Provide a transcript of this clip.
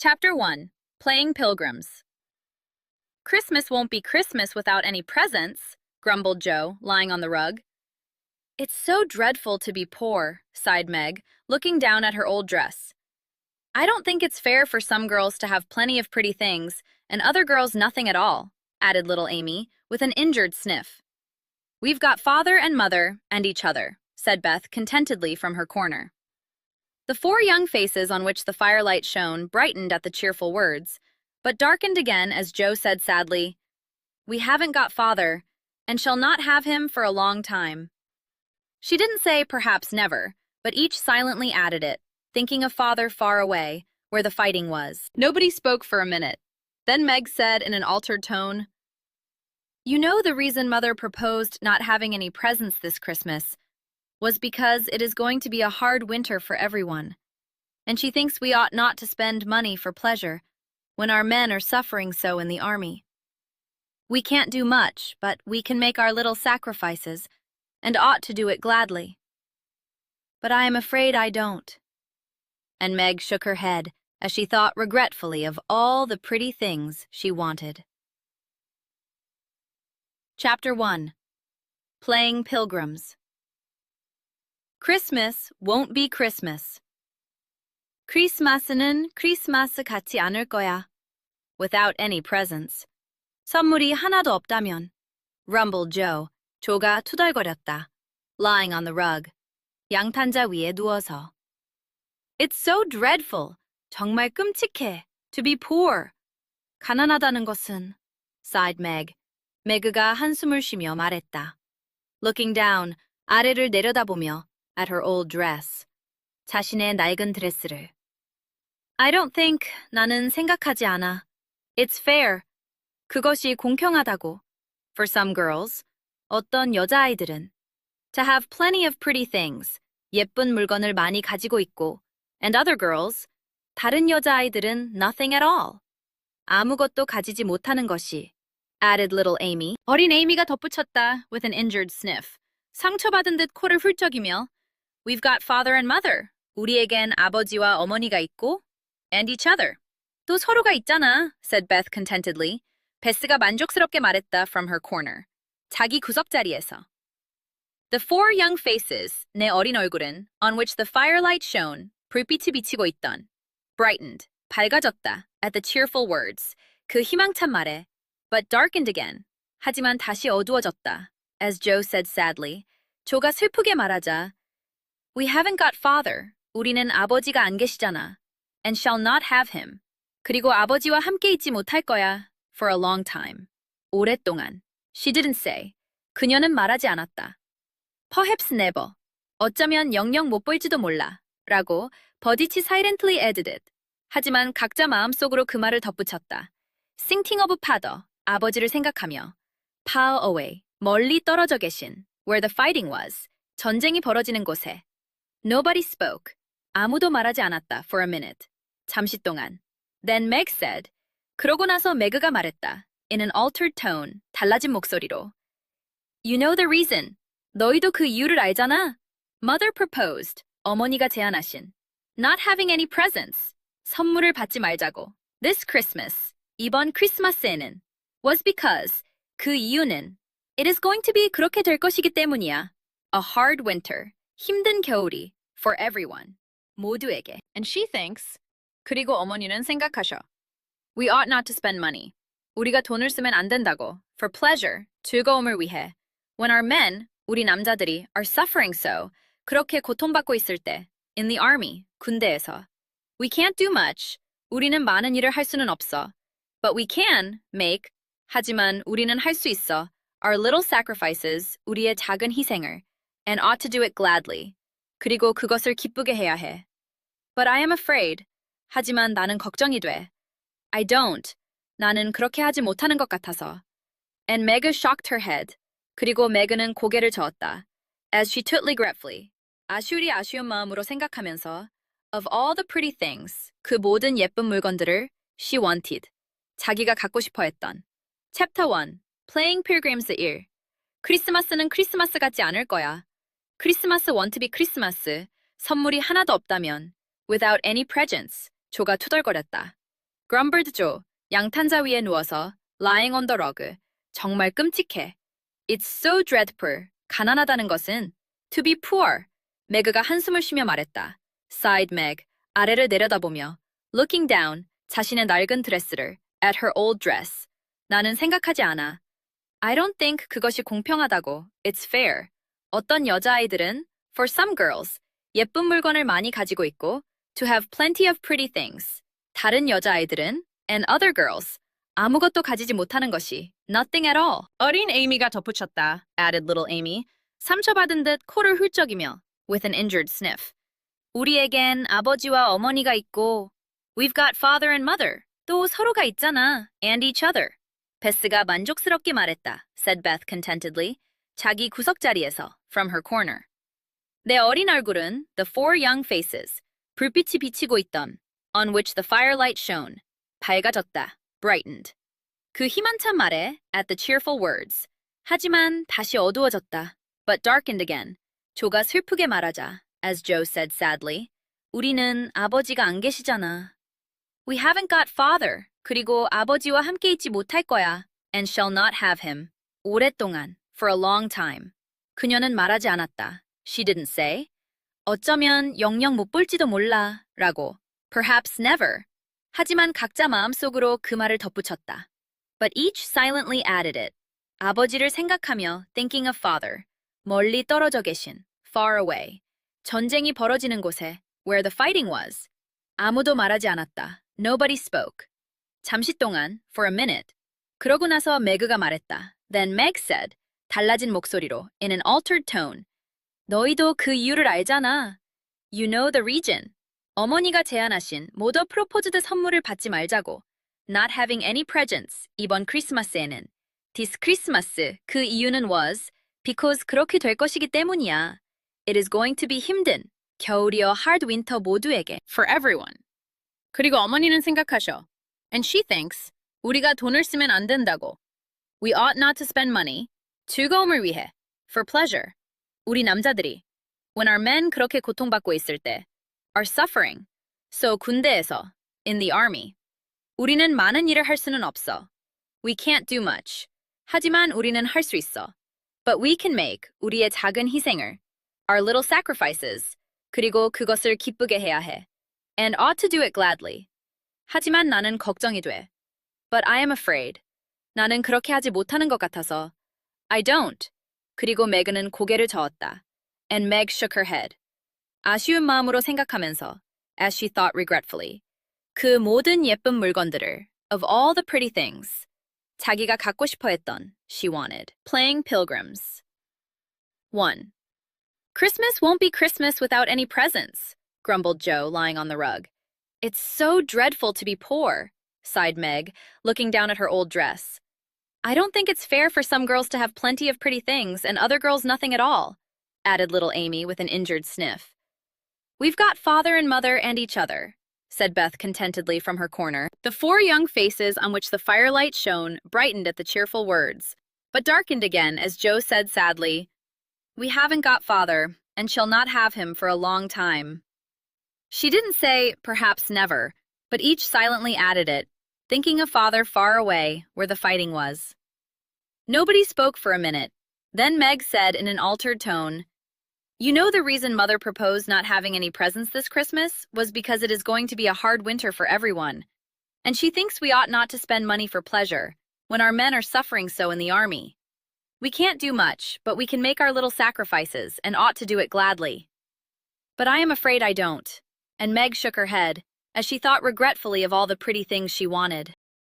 Chapter 1. Playing Pilgrims. Christmas won't be Christmas without any presents, grumbled Joe, lying on the rug. It's so dreadful to be poor, sighed Meg, looking down at her old dress. I don't think it's fair for some girls to have plenty of pretty things and other girls nothing at all, added little Amy, with an injured sniff. We've got father and mother and each other, said Beth contentedly from her corner. The four young faces on which the firelight shone brightened at the cheerful words, but darkened again as Joe said sadly, We haven't got father, and shall not have him for a long time. She didn't say perhaps never, but each silently added it, thinking of father far away, where the fighting was. Nobody spoke for a minute. Then Meg said in an altered tone, You know the reason Mother proposed not having any presents this Christmas was because it is going to be a hard winter for everyone, and she thinks we ought not to spend money for pleasure when our men are suffering so in the army. We can't do much, but we can make our little sacrifices, and ought to do it gladly. But I am afraid I don't. And Meg shook her head as she thought regretfully of all the pretty things she wanted. Chapter 1. Playing Pilgrims. Christmas won't be Christmas. 크리스마스는 크리스마스 같지 않을 거야. Without any presents. 선물이 하나도 없다면. Rumbled Joe. 조가 투덜거렸다. Lying on the rug. 양탄자 위에 누워서. It's so dreadful. 정말 끔찍해. To be poor. 가난하다는 것은. Sighed Meg. 메그가 한숨을 쉬며 말했다. Looking down, 아래를 내려다보며 at her old dress. 자신의 낡은 드레스를. I don't think, 나는 생각하지 않아. It's fair. 그것이 공평하다고. For some girls, 어떤 여자아이들은. To have plenty of pretty things. 예쁜 물건을 많이 가지고 있고. And other girls, 다른 여자아이들은 nothing at all. 아무것도 가지지 못하는 것이. Added little Amy. 어린 에이미가 덧붙였다 with an injured sniff. 상처받은 듯 코를 훌쩍이며 We've got father and mother. 우리에겐 아버지와 어머니가 있고 and each other. 또 서로가 있잖아, said Beth contentedly. 베스가 만족스럽게 말했다 from her corner. 자기 구석자리에서. The four young faces, 내 어린 얼굴은, on which the firelight shone, 불빛이 비치고 있던, brightened, 밝아졌다, at the cheerful words, 그 희망찬 말에, but darkened again, 하지만 다시 어두워졌다, as Joe said sadly. 조가 슬프게 말하자, We haven't got father. 우리는 아버지가 안 계시잖아. And shall not have him. 그리고 아버지와 함께 있지 못할 거야. For a long time. 오랫동안. She didn't say. 그녀는 말하지 않았다. Perhaps never. 어쩌면 영영 못 볼지도 몰라. 라고 버디치 silently added it. 하지만 각자 마음속으로 그 말을 덧붙였다. Thinking of father. 아버지를 생각하며. Far away. 멀리 떨어져 계신. Where the fighting was. 전쟁이 벌어지는 곳에. Nobody spoke. 아무도 말하지 않았다 for a minute. 잠시 동안. Then Meg said. 그러고 나서 메그가 말했다. In an altered tone, 달라진 목소리로. You know the reason. 너희도 그 이유를 알잖아. Mother proposed. 어머니가 제안하신. Not having any presents. 선물을 받지 말자고. This Christmas. 이번 크리스마스에는. Was because. 그 이유는. It is going to be 그렇게 될 것이기 때문이야. A hard winter. 힘든 겨울이 for everyone, 모두에게. And she thinks, 그리고 어머니는 생각하셔. We ought not to spend money. 우리가 돈을 쓰면 안 된다고. For pleasure, 즐거움을 위해. When our men, 우리 남자들이, are suffering so, 그렇게 고통받고 있을 때, in the army, 군대에서. We can't do much. 우리는 많은 일을 할 수는 없어. But we can make, 하지만 우리는 할 수 있어. Our little sacrifices, 우리의 작은 희생을. And ought to do it gladly. 그리고 그것을 기쁘게 해야 해. But I am afraid. 하지만 나는 걱정이 돼. I don't. 나는 그렇게 하지 못하는 것 같아서. And Meg shocked her head. 그리고 메그는 고개를 저었다. As she took regretfully. 아쉬운 마음으로 생각하면서 of all the pretty things, 그 모든 예쁜 물건들을 she wanted. 자기가 갖고 싶어 했던. Chapter 1. Playing Pilgrims 1. 크리스마스는 크리스마스 같지 않을 거야. 크리스마스 want to be 크리스마스. 선물이 하나도 없다면. Without any presents. 조가 투덜거렸다. grumbled Joe. 양탄자 위에 누워서 lying on the rug. 정말 끔찍해. It's so dreadful. 가난하다는 것은 to be poor. 매그가 한숨을 쉬며 말했다. sighed Meg. 아래를 내려다보며 looking down. 자신의 낡은 드레스를 at her old dress. 나는 생각하지 않아. I don't think 그것이 공평하다고. It's fair. 어떤 여자아이들은 for some girls 예쁜 물건을 많이 가지고 있고 to have plenty of pretty things. 다른 여자아이들은 and other girls 아무것도 가지지 못하는 것이 nothing at all. 어린 에이미가 덧붙였다. added little Amy. 상처받은 듯 코를 훌쩍이며 with an injured sniff. 우리에겐 아버지와 어머니가 있고 we've got father and mother. 또 서로가 있잖아. and each other. 베스가 만족스럽게 말했다. said Beth contentedly. 자기 구석자리에서 from her corner. 내 어린 얼굴은 the four young faces. 불빛이 비치고 있던 on which the firelight shone. 밝아졌다. brightened. 그 희망찬 말에 at the cheerful words. 하지만 다시 어두워졌다. but darkened again. 조가 슬프게 말하자. as Joe said sadly. 우리는 아버지가 안 계시잖아. We haven't got father. 그리고 아버지와 함께 있지 못할 거야. and shall not have him. 오랫동안. for a long time. 그녀는 말하지 않았다. She didn't say. 어쩌면 영영 못 볼지도 몰라. 라고. Perhaps never. 하지만 각자 마음속으로 그 말을 덧붙였다. But each silently added it. 아버지를 생각하며 thinking of father. 멀리 떨어져 계신. far away. 전쟁이 벌어지는 곳에 where the fighting was. 아무도 말하지 않았다. Nobody spoke. 잠시 동안 for a minute. 그러고 나서 매그가 말했다. Then Meg said. 달라진 목소리로 in an altered tone. 너희도 그 이유를 알잖아. You know the reason. 어머니가 제안하신 모더 프로포즈드 선물을 받지 말자고. Not having any presents 이번 크리스마스에는. This Christmas 그 이유는 was because 그렇게 될 것이기 때문이야. It is going to be 힘든 겨울이여 hard winter 모두에게. For everyone. 그리고 어머니는 생각하셔. And she thinks 우리가 돈을 쓰면 안 된다고. We ought not to spend money. 즐거움을 위해. For pleasure. 우리 남자들이 when our men 그렇게 고통받고 있을 때 are suffering. So 군대에서 in the army. 우리는 많은 일을 할 수는 없어. We can't do much. 하지만 우리는 할 수 있어. But we can make 우리의 작은 희생을 our little sacrifices. 그리고 그것을 기쁘게 해야 해. And ought to do it gladly. 하지만 나는 걱정이 돼. But I am afraid. 나는 그렇게 하지 못하는 것 같아서. I don't. 그리고 메그는 고개를 저었다. And Meg shook her head. 아쉬운 마음으로 생각하면서, as she thought regretfully, 그 모든 예쁜 물건들을, of all the pretty things, 자기가 갖고 싶어 했던, she wanted. Playing pilgrims. 1. Christmas won't be Christmas without any presents, grumbled Joe, lying on the rug. It's so dreadful to be poor, sighed Meg, looking down at her old dress. I don't think it's fair for some girls to have plenty of pretty things and other girls nothing at all, added little Amy with an injured sniff. We've got father and mother and each other, said Beth contentedly from her corner. The four young faces on which the firelight shone brightened at the cheerful words, but darkened again as Joe said sadly, We haven't got father, and shall not have him for a long time. She didn't say, perhaps never, but each silently added it, thinking of father far away, where the fighting was. Nobody spoke for a minute. Then Meg said in an altered tone, You know the reason Mother proposed not having any presents this Christmas was because it is going to be a hard winter for everyone. And she thinks we ought not to spend money for pleasure, when our men are suffering so in the army. We can't do much, but we can make our little sacrifices, and ought to do it gladly. But I am afraid I don't. And Meg shook her head, as she thought regretfully of all the pretty things she wanted.